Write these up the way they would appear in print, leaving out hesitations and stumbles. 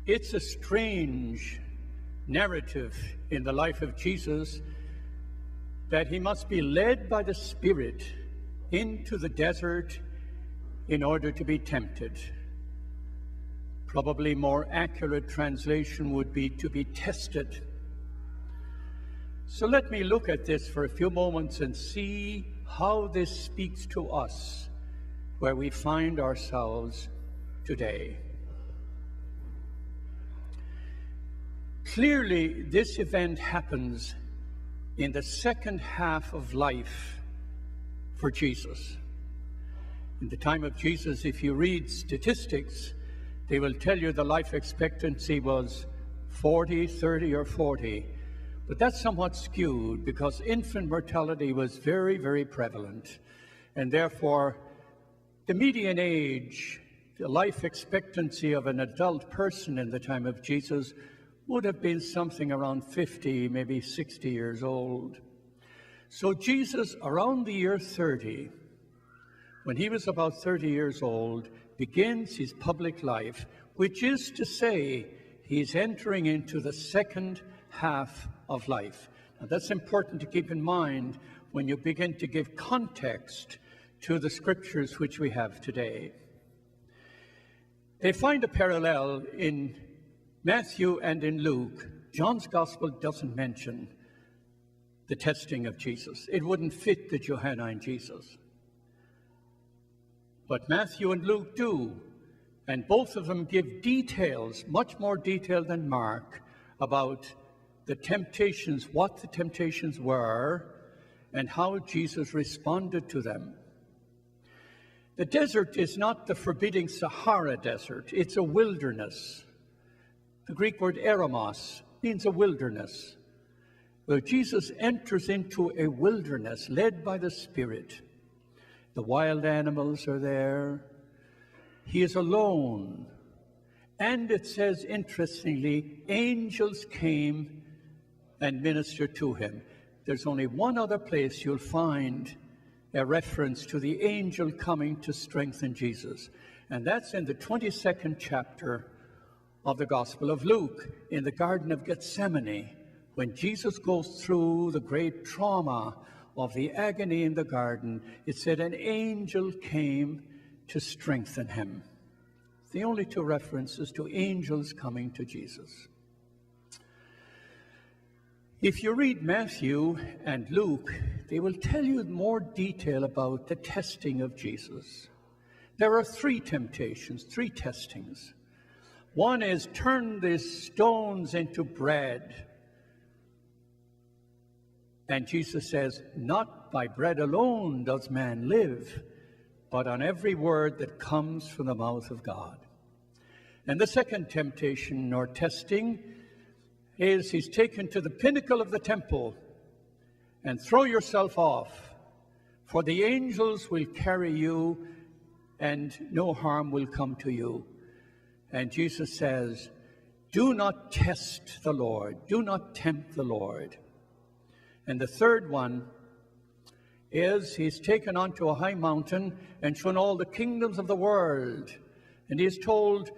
It's a strange narrative in the life of Jesus that he must be led by the Spirit into the desert in order to be tempted. Probably more accurate translation would be to be tested. So let me look at this for a few moments and see how this speaks to us where we find ourselves today. Clearly, this event happens in the second half of life for Jesus. In the time of Jesus, if you read statistics, they will tell you the life expectancy was 40, 30, or 40. But that's somewhat skewed because infant mortality was very, very prevalent. And therefore, the median age, the life expectancy of an adult person in the time of Jesus would have been something around 50, maybe 60 years old. So Jesus, around the year 30, when he was about 30 years old, begins his public life, which is to say he's entering into the second half of life. Now, that's important to keep in mind when you begin to give context to the scriptures which we have today. They find a parallel in Matthew and in Luke. John's gospel doesn't mention the testing of Jesus. It wouldn't fit the Johannine Jesus. But Matthew and Luke do, and both of them give details, much more detail than Mark, about the temptations, what the temptations were, and how Jesus responded to them. The desert is not the forbidding Sahara desert, it's a wilderness. The Greek word eremos means a wilderness, where Jesus enters into a wilderness led by the Spirit. The wild animals are there. He is alone. And it says, interestingly, angels came and ministered to him. There's only one other place you'll find a reference to the angel coming to strengthen Jesus, and that's in the 22nd chapter of the Gospel of Luke, in the Garden of Gethsemane, when Jesus goes through the great trauma of the agony in the garden. It said an angel came to strengthen him. The only two references to angels coming to Jesus. If you read Matthew and Luke, they will tell you more detail about the testing of Jesus. There are three temptations, three testings. One is turn these stones into bread. And Jesus says, not by bread alone does man live, but on every word that comes from the mouth of God. And the second temptation or testing is he's taken to the pinnacle of the temple and throw yourself off, for the angels will carry you and no harm will come to you. And Jesus says, do not test the Lord, do not tempt the Lord. And the third one is he's taken onto a high mountain and shown all the kingdoms of the world. And he is told,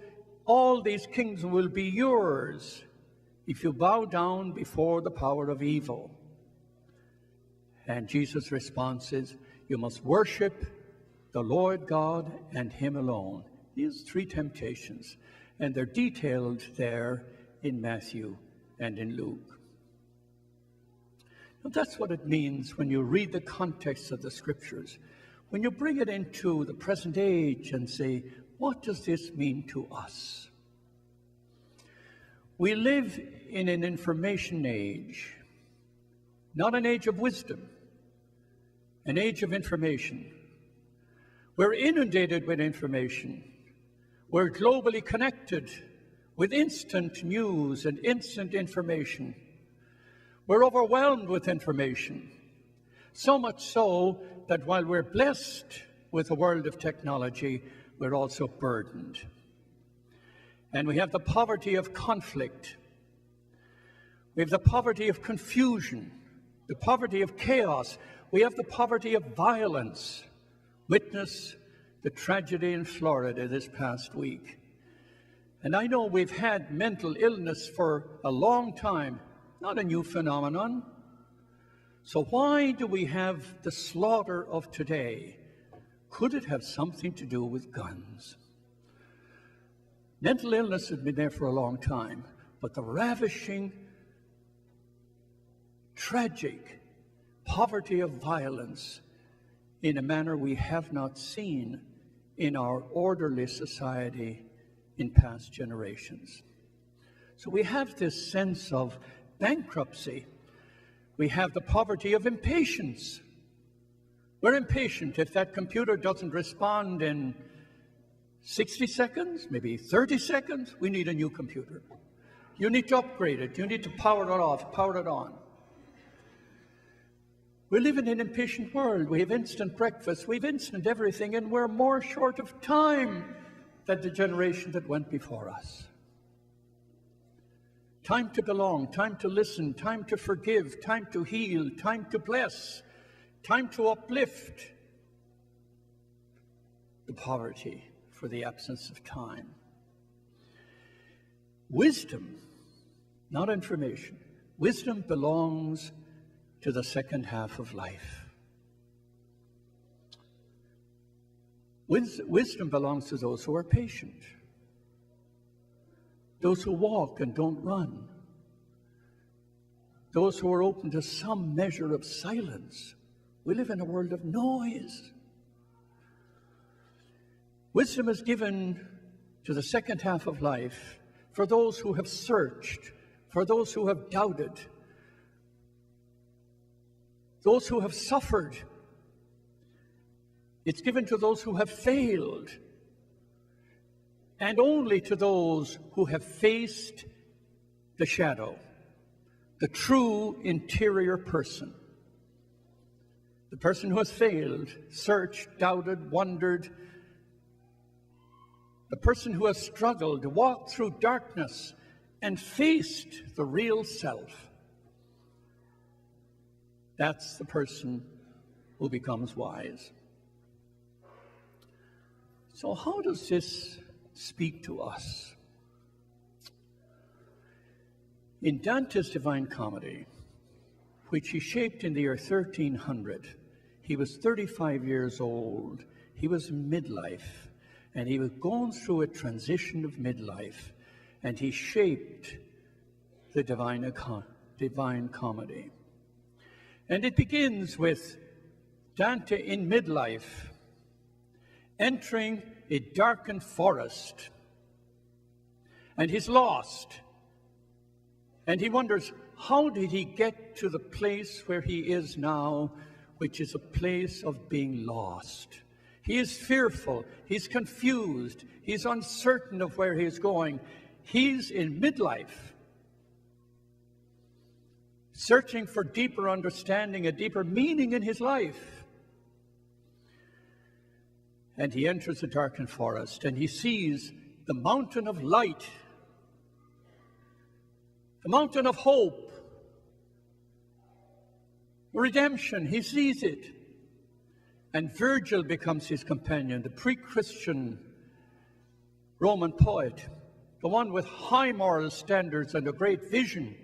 all these kingdoms will be yours if you bow down before the power of evil. And Jesus' response is, you must worship the Lord God and him alone. These three temptations, and they're detailed there in Matthew and in Luke. Now, that's what it means when you read the context of the scriptures. When you bring it into the present age and say, what does this mean to us? We live in an information age, not an age of wisdom, an age of information. We're inundated with information. We're globally connected with instant news and instant information. We're overwhelmed with information, so much so that while we're blessed with a world of technology, we're also burdened. And we have the poverty of conflict. We have the poverty of confusion, the poverty of chaos. We have the poverty of violence. Witness the tragedy in Florida this past week. And I know we've had mental illness for a long time, not a new phenomenon. So why do we have the slaughter of today? Could it have something to do with guns? Mental illness has been there for a long time, but the ravishing, tragic poverty of violence in a manner we have not seen in our orderly society in past generations. So we have this sense of bankruptcy. We have the poverty of impatience. We're impatient. If that computer doesn't respond in 60 seconds, maybe 30 seconds, we need a new computer. You need to upgrade it. You need to power it off, power it on. We live in an impatient world. We have instant breakfast. We have instant everything, and we're more short of time than the generation that went before us. Time to belong, time to listen, time to forgive, time to heal, time to bless, time to uplift. The poverty for the absence of time. Wisdom, not information. Wisdom belongs to the second half of life. Wisdom belongs to those who are patient, those who walk and don't run, those who are open to some measure of silence. We live in a world of noise. Wisdom is given to the second half of life for those who have searched, for those who have doubted, those who have suffered. It's given to those who have failed, and only to those who have faced the shadow, the true interior person. The person who has failed, searched, doubted, wondered, the person who has struggled, walked through darkness, and faced the real self. That's the person who becomes wise. So how does this speak to us? In Dante's Divine Comedy, which he shaped in the year 1300, he was 35 years old. He was in midlife, and he was going through a transition of midlife, and he shaped the Divine Comedy. And it begins with Dante in midlife, entering a darkened forest, and he's lost. And he wonders, how did he get to the place where he is now, which is a place of being lost? He is fearful, he's confused, he's uncertain of where he is going. He's in midlife, searching for deeper understanding, a deeper meaning in his life. And he enters a darkened forest, and he sees the mountain of light, the mountain of hope, redemption. He sees it. And Virgil becomes his companion, the pre-Christian Roman poet, the one with high moral standards and a great vision.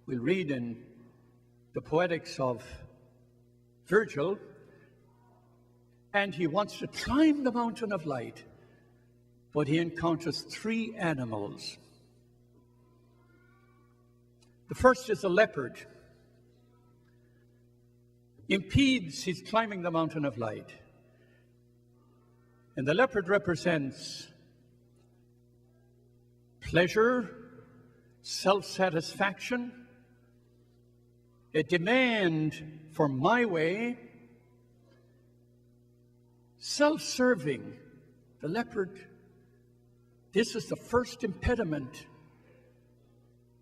We'll read in the Poetics of Virgil. And he wants to climb the mountain of light, but he encounters three animals. The first is a leopard. Impedes his climbing the mountain of light. And the leopard represents pleasure, self-satisfaction, a demand for my way, self-serving. The leopard, this is the first impediment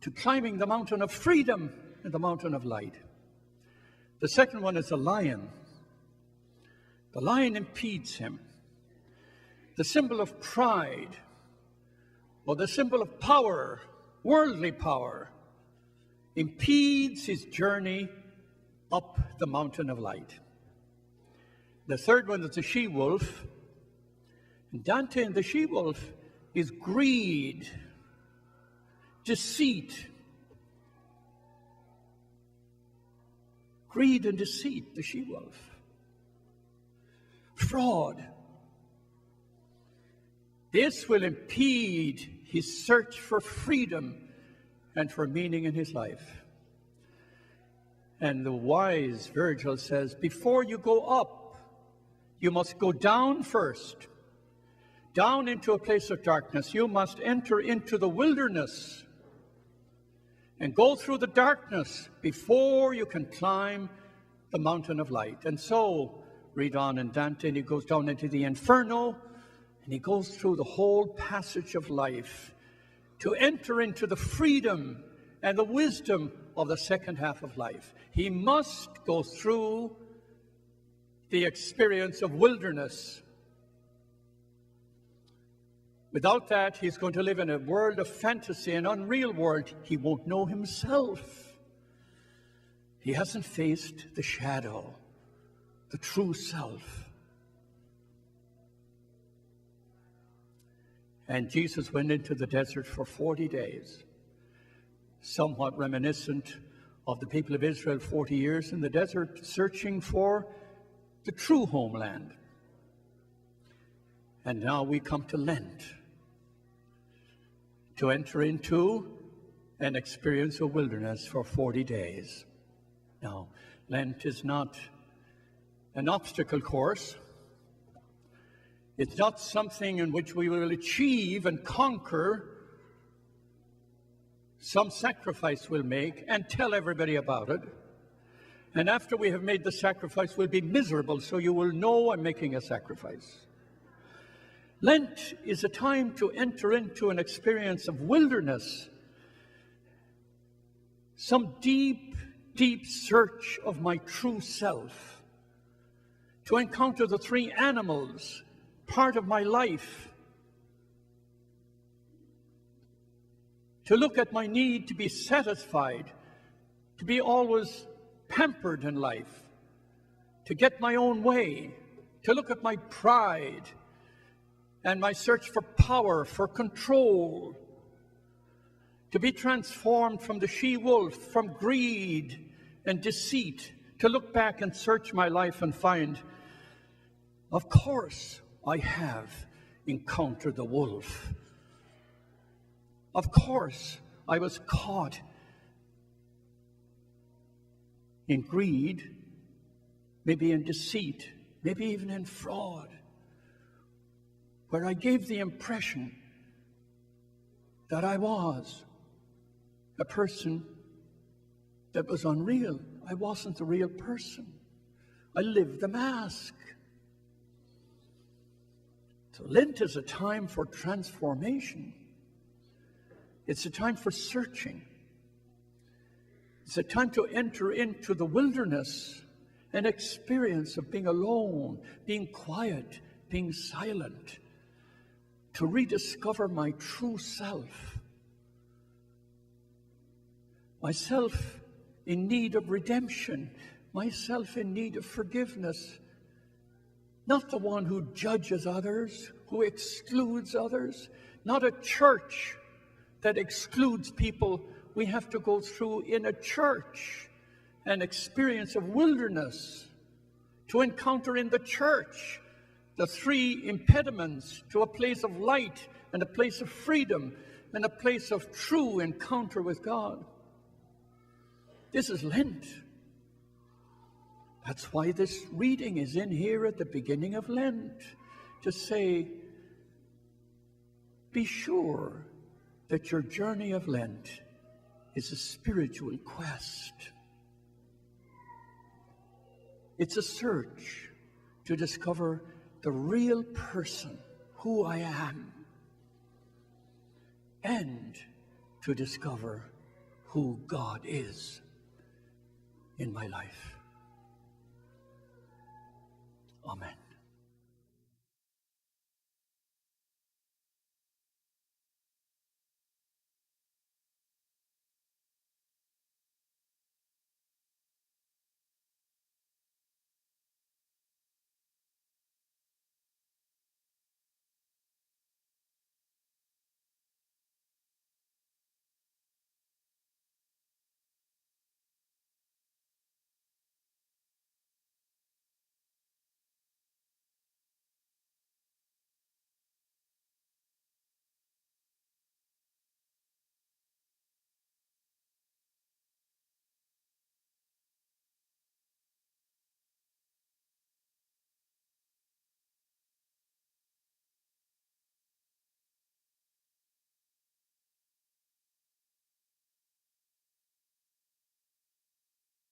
to climbing the mountain of freedom and the mountain of light. The second one is a lion. The lion impedes him. The symbol of pride, or the symbol of power, worldly power, impedes his journey up the mountain of light. The third one is the she-wolf. And Dante and the she-wolf is greed, deceit. Greed and deceit, the she-wolf. Fraud. This will impede his search for freedom and for meaning in his life. And the wise Virgil says, before you go up, you must go down first. Down into a place of darkness. You must enter into the wilderness and go through the darkness before you can climb the mountain of light. And so, read on in Dante, and he goes down into the inferno, and he goes through the whole passage of life to enter into the freedom and the wisdom of the second half of life. He must go through the experience of wilderness. Without that, he's going to live in a world of fantasy, an unreal world. He won't know himself. He hasn't faced the shadow, the true self. And Jesus went into the desert for 40 days, somewhat reminiscent of the people of Israel 40 years in the desert, searching for the true homeland. And now we come to Lent, to enter into an experience of wilderness for 40 days. Now, Lent is not an obstacle course. It's not something in which we will achieve and conquer some sacrifice we'll make and tell everybody about it. And after we have made the sacrifice, we'll be miserable, so you will know I'm making a sacrifice. Lent is a time to enter into an experience of wilderness, some deep, deep search of my true self, to encounter the three animals, part of my life, to look at my need to be satisfied, to be always pampered in life, to get my own way, to look at my pride and my search for power, for control, to be transformed from the she-wolf, from greed and deceit, to look back and search my life and find, of course, I have encountered the wolf. Of course, I was caught in greed, maybe in deceit, maybe even in fraud, where I gave the impression that I was a person that was unreal. I wasn't the real person. I lived the mask. So Lent is a time for transformation. It's a time for searching. It's a time to enter into the wilderness, an experience of being alone, being quiet, being silent, to rediscover my true self, myself in need of redemption, myself in need of forgiveness, not the one who judges others, who excludes others, not a church that excludes people. We have to go through in a church an experience of wilderness, to encounter in the church the three impediments to a place of light and a place of freedom and a place of true encounter with God. This is Lent. That's why this reading is in here at the beginning of Lent, to say, be sure that your journey of Lent is a spiritual quest. It's a search to discover the real person, who I am, and to discover who God is in my life. Amen.